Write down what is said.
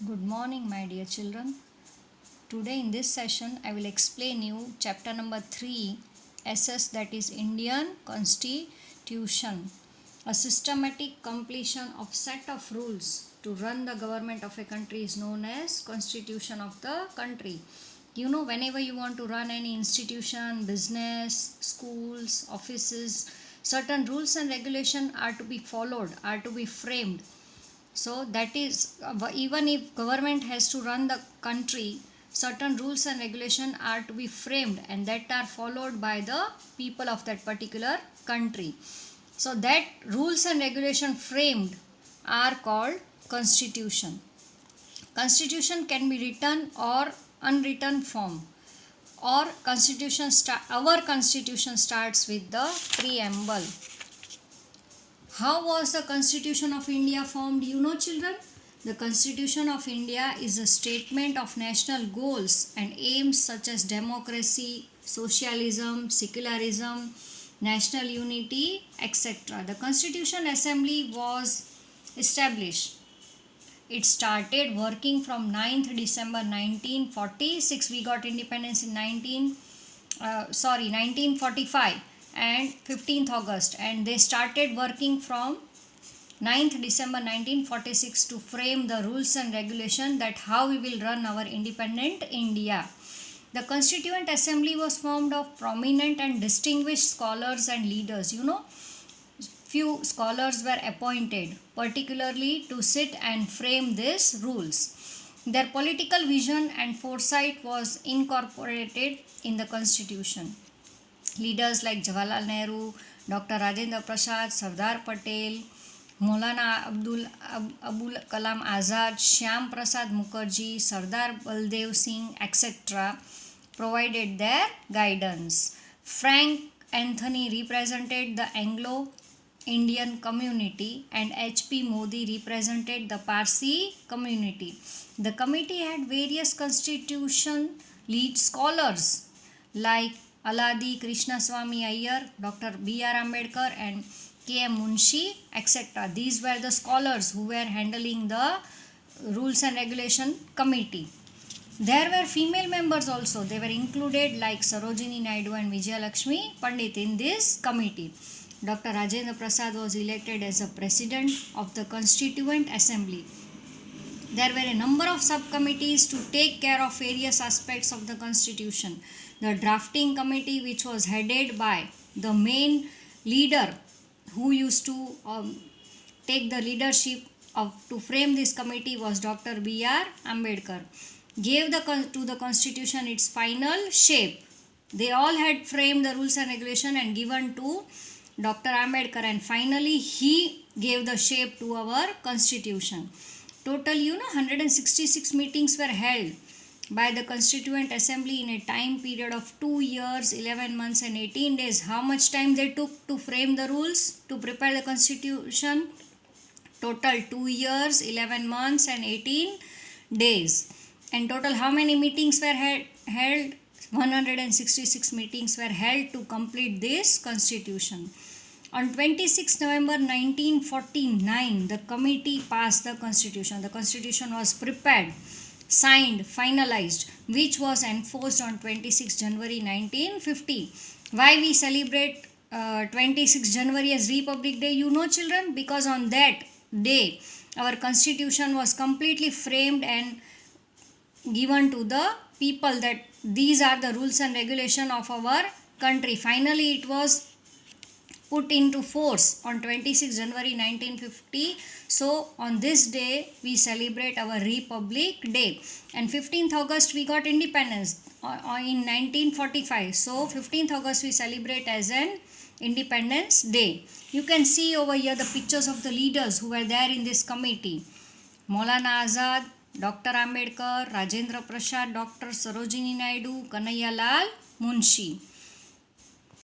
Good morning, my dear children. Today in this session, I will explain you chapter number 3, SS, that is Indian Constitution. A systematic completion of set of rules to run the government of a country is known as Constitution of the country. You know, whenever you want to run any institution, business, schools, offices, certain rules and regulations are to be followed, are to be framed. So that is, even if government has to run the country, certain rules and regulation are to be framed and that are followed by the people of that particular country. So that rules and regulation framed are called constitution. Constitution can be written or unwritten form, or our constitution starts with the preamble. How was the Constitution of India formed? You know, children? The Constitution of India is a statement of national goals and aims such as democracy, socialism, secularism, national unity, etc. The Constitution Assembly was established. It started working from 9th December 1946. We got independence in 1945. And 15th August, and they started working from 9th December 1946 to frame the rules and regulation that how we will run our independent India. The Constituent Assembly was formed of prominent and distinguished scholars and leaders. You know, few scholars were appointed particularly to sit and frame these rules. Their political vision and foresight was incorporated in the Constitution. Leaders like Jawaharlal Nehru, Dr. Rajendra Prasad, Sardar Patel, Maulana Abul Kalam Azad, Shyam Prasad Mukherjee, Sardar Baldev Singh, etc. provided their guidance. Frank Anthony represented the Anglo-Indian community and H.P. Modi represented the Parsi community. The committee had various constitution lead scholars like Aladi Krishnaswamy Iyer, Dr. B.R. Ambedkar and K.M. Munshi, etc. These were the scholars who were handling the Rules and Regulation Committee. There were female members also. They were included like Sarojini Naidu and Vijayalakshmi Pandit in this committee. Dr. Rajendra Prasad was elected as the President of the Constituent Assembly. There were a number of subcommittees to take care of various aspects of the Constitution. The drafting committee, which was headed by the main leader who used to take the leadership to frame this committee, was Dr. B.R. Ambedkar, gave to the Constitution its final shape. They all had framed the rules and regulation and given to Dr. Ambedkar, and finally he gave the shape to our Constitution. Total, 166 meetings were held by the Constituent Assembly in a time period of 2 years, 11 months and 18 days. How much time they took to frame the rules, to prepare the Constitution? Total 2 years, 11 months and 18 days. And total how many meetings were held? 166 meetings were held to complete this Constitution. On 26 November 1949, the committee passed the Constitution. The Constitution was prepared, signed, finalized, which was enforced on 26 January 1950. Why we celebrate 26 January as Republic Day? You know, children, because on that day our Constitution was completely framed and given to the people that these are the rules and regulation of our country. Finally, it was put into force on 26 January 1950. So on this day we celebrate our Republic Day, and 15th August we got independence in 1945. So 15th August we celebrate as an Independence Day. You can see over here the pictures of the leaders who were there in this committee: Maulana Azad, Dr. Ambedkar, Rajendra Prasad, Dr. Sarojini Naidu, Kanhaiya Lal Munshi.